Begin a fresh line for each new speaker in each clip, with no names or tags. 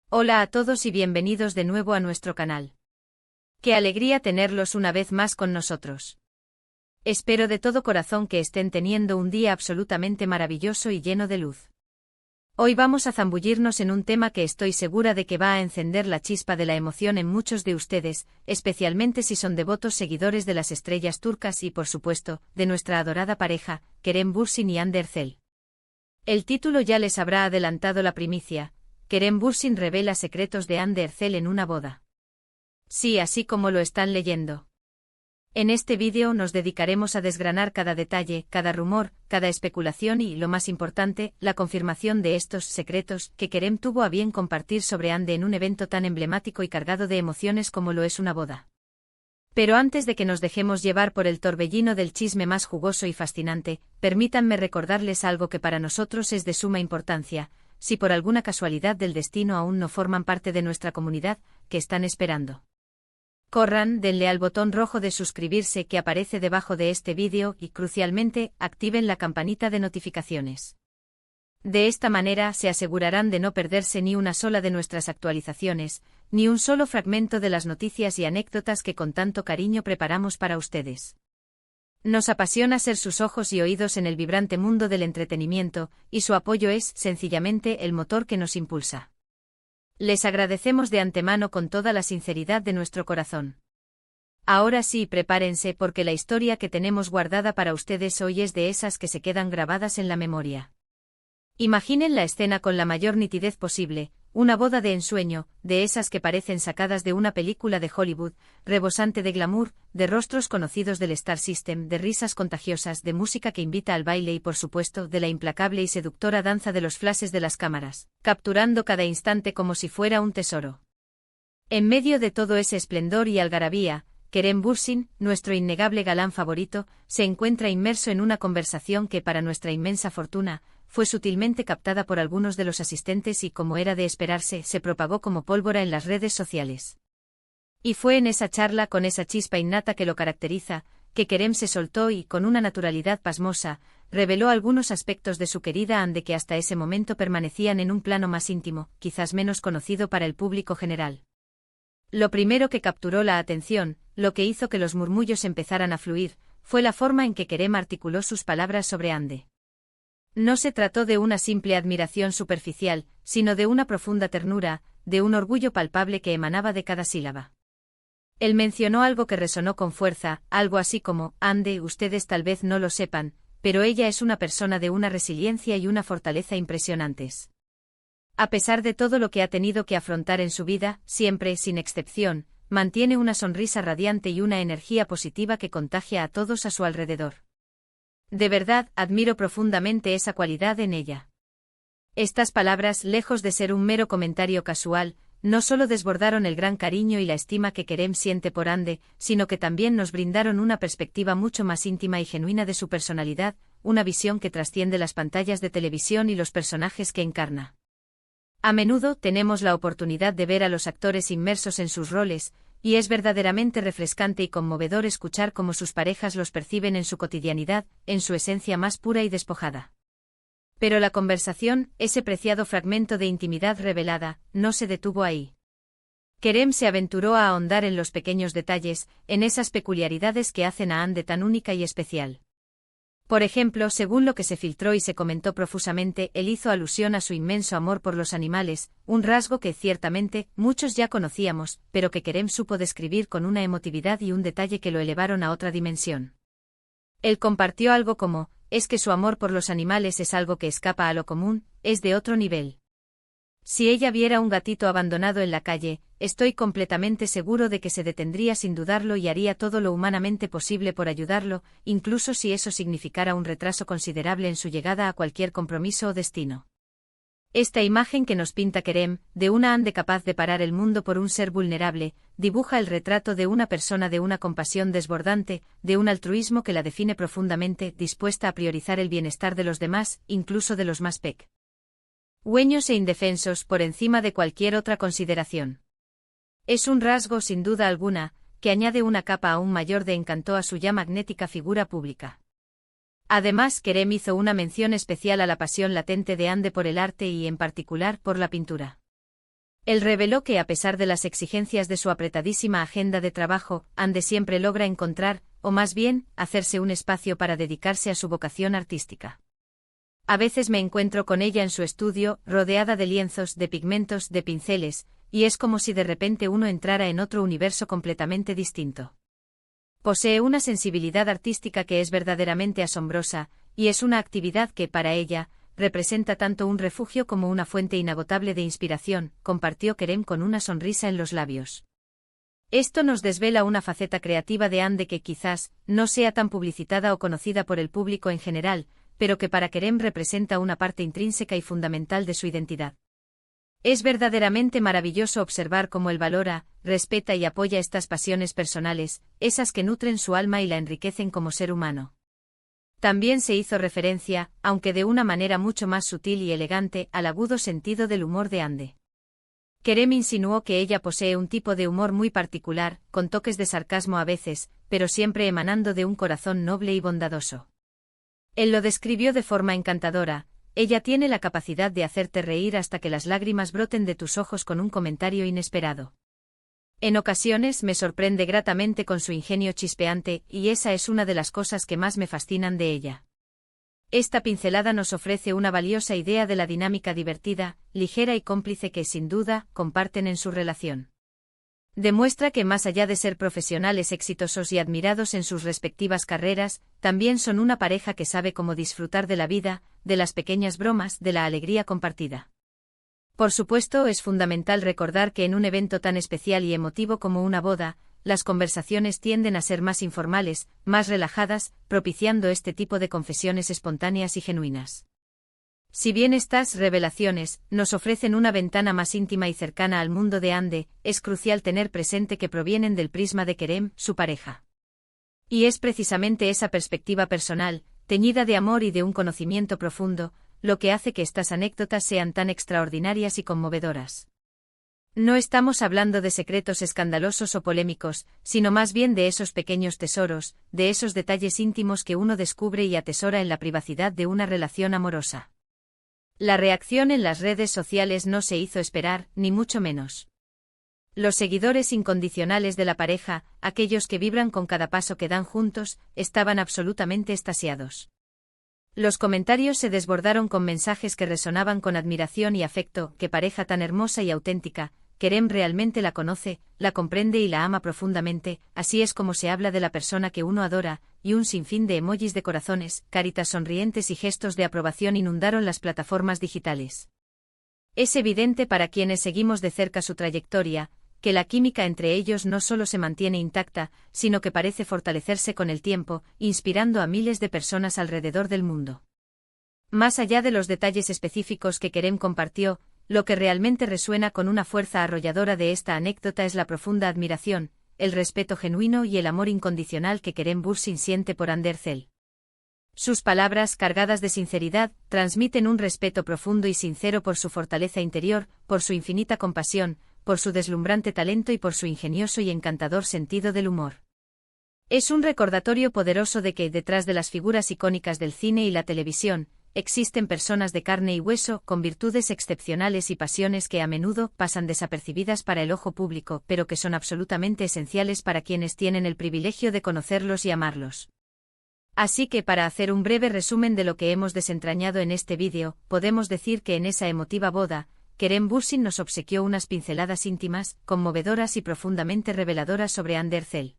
Hola a todos y bienvenidos de nuevo a nuestro canal. Qué alegría tenerlos una vez más con nosotros. Espero de todo corazón que estén teniendo un día absolutamente maravilloso y lleno de luz. Hoy vamos a zambullirnos en un tema que estoy segura de que va a encender la chispa de la emoción en muchos de ustedes, especialmente si son devotos seguidores de las estrellas turcas y, por supuesto, de nuestra adorada pareja, Kerem Bürsin y Hande Erçel. El título ya les habrá adelantado la primicia. Kerem Bürsin revela secretos de Hande Erçel en una boda. Sí, así como lo están leyendo. En este vídeo nos dedicaremos a desgranar cada detalle, cada rumor, cada especulación y, lo más importante, la confirmación de estos secretos que Kerem tuvo a bien compartir sobre Hande en un evento tan emblemático y cargado de emociones como lo es una boda. Pero antes de que nos dejemos llevar por el torbellino del chisme más jugoso y fascinante, permítanme recordarles algo que para nosotros es de suma importancia. Si por alguna casualidad del destino aún no forman parte de nuestra comunidad, ¿qué están esperando? Corran, denle al botón rojo de suscribirse que aparece debajo de este vídeo y, crucialmente, activen la campanita de notificaciones. De esta manera se asegurarán de no perderse ni una sola de nuestras actualizaciones, ni un solo fragmento de las noticias y anécdotas que con tanto cariño preparamos para ustedes. Nos apasiona ser sus ojos y oídos en el vibrante mundo del entretenimiento, y su apoyo es, sencillamente, el motor que nos impulsa. Les agradecemos de antemano con toda la sinceridad de nuestro corazón. Ahora sí, prepárense porque la historia que tenemos guardada para ustedes hoy es de esas que se quedan grabadas en la memoria. Imaginen la escena con la mayor nitidez posible, una boda de ensueño, de esas que parecen sacadas de una película de Hollywood, rebosante de glamour, de rostros conocidos del Star System, de risas contagiosas, de música que invita al baile y por supuesto de la implacable y seductora danza de los flashes de las cámaras, capturando cada instante como si fuera un tesoro. En medio de todo ese esplendor y algarabía, Kerem Bürsin, nuestro innegable galán favorito, se encuentra inmerso en una conversación que, para nuestra inmensa fortuna, fue sutilmente captada por algunos de los asistentes y, como era de esperarse, se propagó como pólvora en las redes sociales. Y fue en esa charla, con esa chispa innata que lo caracteriza, que Kerem se soltó y, con una naturalidad pasmosa, reveló algunos aspectos de su querida Hande que hasta ese momento permanecían en un plano más íntimo, quizás menos conocido para el público general. Lo primero que capturó la atención, lo que hizo que los murmullos empezaran a fluir, fue la forma en que Kerem articuló sus palabras sobre Hande. No se trató de una simple admiración superficial, sino de una profunda ternura, de un orgullo palpable que emanaba de cada sílaba. Él mencionó algo que resonó con fuerza, algo así como: Hande, ustedes tal vez no lo sepan, pero ella es una persona de una resiliencia y una fortaleza impresionantes. A pesar de todo lo que ha tenido que afrontar en su vida, siempre, sin excepción, mantiene una sonrisa radiante y una energía positiva que contagia a todos a su alrededor. De verdad, admiro profundamente esa cualidad en ella. Estas palabras, lejos de ser un mero comentario casual, no solo desbordaron el gran cariño y la estima que Kerem siente por Hande, sino que también nos brindaron una perspectiva mucho más íntima y genuina de su personalidad, una visión que trasciende las pantallas de televisión y los personajes que encarna. A menudo tenemos la oportunidad de ver a los actores inmersos en sus roles, y es verdaderamente refrescante y conmovedor escuchar cómo sus parejas los perciben en su cotidianidad, en su esencia más pura y despojada. Pero la conversación, ese preciado fragmento de intimidad revelada, no se detuvo ahí. Kerem se aventuró a ahondar en los pequeños detalles, en esas peculiaridades que hacen a Hande tan única y especial. Por ejemplo, según lo que se filtró y se comentó profusamente, él hizo alusión a su inmenso amor por los animales, un rasgo que, ciertamente, muchos ya conocíamos, pero que Kerem supo describir con una emotividad y un detalle que lo elevaron a otra dimensión. Él compartió algo como: es que su amor por los animales es algo que escapa a lo común, es de otro nivel. Si ella viera un gatito abandonado en la calle, estoy completamente seguro de que se detendría sin dudarlo y haría todo lo humanamente posible por ayudarlo, incluso si eso significara un retraso considerable en su llegada a cualquier compromiso o destino. Esta imagen que nos pinta Kerem, de una Hande capaz de parar el mundo por un ser vulnerable, dibuja el retrato de una persona de una compasión desbordante, de un altruismo que la define profundamente, dispuesta a priorizar el bienestar de los demás, incluso de los más pequeños e indefensos, por encima de cualquier otra consideración. Es un rasgo, sin duda alguna, que añade una capa aún mayor de encanto a su ya magnética figura pública. Además, Kerem hizo una mención especial a la pasión latente de Hande por el arte y, en particular, por la pintura. Él reveló que a pesar de las exigencias de su apretadísima agenda de trabajo, Ande siempre logra encontrar, o más bien, hacerse un espacio para dedicarse a su vocación artística. A veces me encuentro con ella en su estudio, rodeada de lienzos, de pigmentos, de pinceles, y es como si de repente uno entrara en otro universo completamente distinto. Posee una sensibilidad artística que es verdaderamente asombrosa, y es una actividad que, para ella, representa tanto un refugio como una fuente inagotable de inspiración, compartió Kerem con una sonrisa en los labios. Esto nos desvela una faceta creativa de Ande que quizás no sea tan publicitada o conocida por el público en general, pero que para Kerem representa una parte intrínseca y fundamental de su identidad. Es verdaderamente maravilloso observar cómo él valora, respeta y apoya estas pasiones personales, esas que nutren su alma y la enriquecen como ser humano. También se hizo referencia, aunque de una manera mucho más sutil y elegante, al agudo sentido del humor de Ande. Kerem insinuó que ella posee un tipo de humor muy particular, con toques de sarcasmo a veces, pero siempre emanando de un corazón noble y bondadoso. Él lo describió de forma encantadora: ella tiene la capacidad de hacerte reír hasta que las lágrimas broten de tus ojos con un comentario inesperado. En ocasiones me sorprende gratamente con su ingenio chispeante, y esa es una de las cosas que más me fascinan de ella. Esta pincelada nos ofrece una valiosa idea de la dinámica divertida, ligera y cómplice que, sin duda, comparten en su relación. Demuestra que más allá de ser profesionales exitosos y admirados en sus respectivas carreras, también son una pareja que sabe cómo disfrutar de la vida, de las pequeñas bromas, de la alegría compartida. Por supuesto, es fundamental recordar que en un evento tan especial y emotivo como una boda, las conversaciones tienden a ser más informales, más relajadas, propiciando este tipo de confesiones espontáneas y genuinas. Si bien estas revelaciones nos ofrecen una ventana más íntima y cercana al mundo de Ande, es crucial tener presente que provienen del prisma de Kerem, su pareja. Y es precisamente esa perspectiva personal, teñida de amor y de un conocimiento profundo, lo que hace que estas anécdotas sean tan extraordinarias y conmovedoras. No estamos hablando de secretos escandalosos o polémicos, sino más bien de esos pequeños tesoros, de esos detalles íntimos que uno descubre y atesora en la privacidad de una relación amorosa. La reacción en las redes sociales no se hizo esperar, ni mucho menos. Los seguidores incondicionales de la pareja, aquellos que vibran con cada paso que dan juntos, estaban absolutamente extasiados. Los comentarios se desbordaron con mensajes que resonaban con admiración y afecto: qué pareja tan hermosa y auténtica, Kerem realmente la conoce, la comprende y la ama profundamente, así es como se habla de la persona que uno adora, y un sinfín de emojis de corazones, caritas sonrientes y gestos de aprobación inundaron las plataformas digitales. Es evidente para quienes seguimos de cerca su trayectoria, que la química entre ellos no solo se mantiene intacta, sino que parece fortalecerse con el tiempo, inspirando a miles de personas alrededor del mundo. Más allá de los detalles específicos que Kerem compartió, lo que realmente resuena con una fuerza arrolladora de esta anécdota es la profunda admiración, el respeto genuino y el amor incondicional que Kerem Bürsin siente por Hande Erçel. Sus palabras, cargadas de sinceridad, transmiten un respeto profundo y sincero por su fortaleza interior, por su infinita compasión, por su deslumbrante talento y por su ingenioso y encantador sentido del humor. Es un recordatorio poderoso de que, detrás de las figuras icónicas del cine y la televisión, existen personas de carne y hueso, con virtudes excepcionales y pasiones que a menudo pasan desapercibidas para el ojo público, pero que son absolutamente esenciales para quienes tienen el privilegio de conocerlos y amarlos. Así que, para hacer un breve resumen de lo que hemos desentrañado en este vídeo, podemos decir que en esa emotiva boda, Kerem Bürsin nos obsequió unas pinceladas íntimas, conmovedoras y profundamente reveladoras sobre Hande Erçel.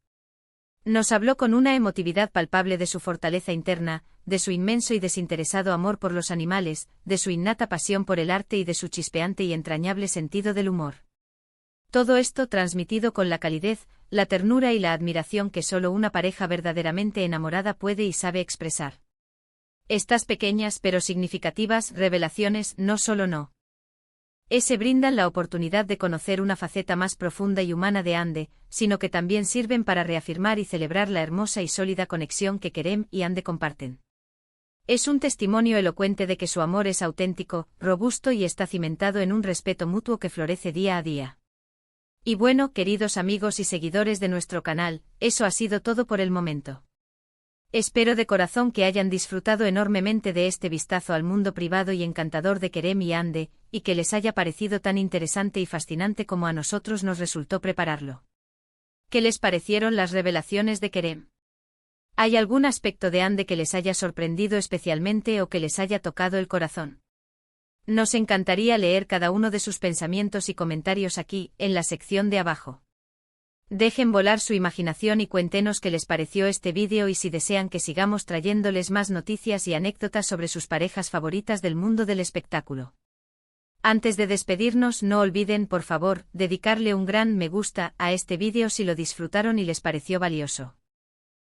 Nos habló con una emotividad palpable de su fortaleza interna, de su inmenso y desinteresado amor por los animales, de su innata pasión por el arte y de su chispeante y entrañable sentido del humor. Todo esto transmitido con la calidez, la ternura y la admiración que solo una pareja verdaderamente enamorada puede y sabe expresar. Estas pequeñas pero significativas revelaciones no solo se brindan la oportunidad de conocer una faceta más profunda y humana de Hande, sino que también sirven para reafirmar y celebrar la hermosa y sólida conexión que Kerem y Hande comparten. Es un testimonio elocuente de que su amor es auténtico, robusto y está cimentado en un respeto mutuo que florece día a día. Y bueno, queridos amigos y seguidores de nuestro canal, eso ha sido todo por el momento. Espero de corazón que hayan disfrutado enormemente de este vistazo al mundo privado y encantador de Kerem y Ande, y que les haya parecido tan interesante y fascinante como a nosotros nos resultó prepararlo. ¿Qué les parecieron las revelaciones de Kerem? ¿Hay algún aspecto de Ande que les haya sorprendido especialmente o que les haya tocado el corazón? Nos encantaría leer cada uno de sus pensamientos y comentarios aquí, en la sección de abajo. Dejen volar su imaginación y cuéntenos qué les pareció este vídeo y si desean que sigamos trayéndoles más noticias y anécdotas sobre sus parejas favoritas del mundo del espectáculo. Antes de despedirnos, no olviden, por favor, dedicarle un gran me gusta a este vídeo si lo disfrutaron y les pareció valioso.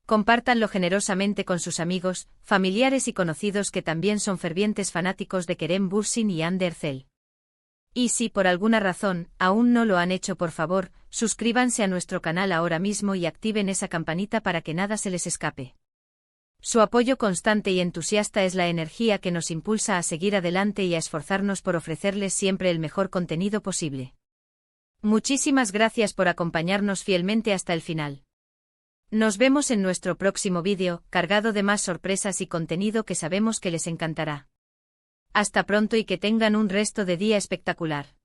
Compártanlo generosamente con sus amigos, familiares y conocidos que también son fervientes fanáticos de Kerem Bürsin y Hande Erçel. Y si por alguna razón aún no lo han hecho, por favor, suscríbanse a nuestro canal ahora mismo y activen esa campanita para que nada se les escape. Su apoyo constante y entusiasta es la energía que nos impulsa a seguir adelante y a esforzarnos por ofrecerles siempre el mejor contenido posible. Muchísimas gracias por acompañarnos fielmente hasta el final. Nos vemos en nuestro próximo vídeo, cargado de más sorpresas y contenido que sabemos que les encantará. Hasta pronto y que tengan un resto de día espectacular.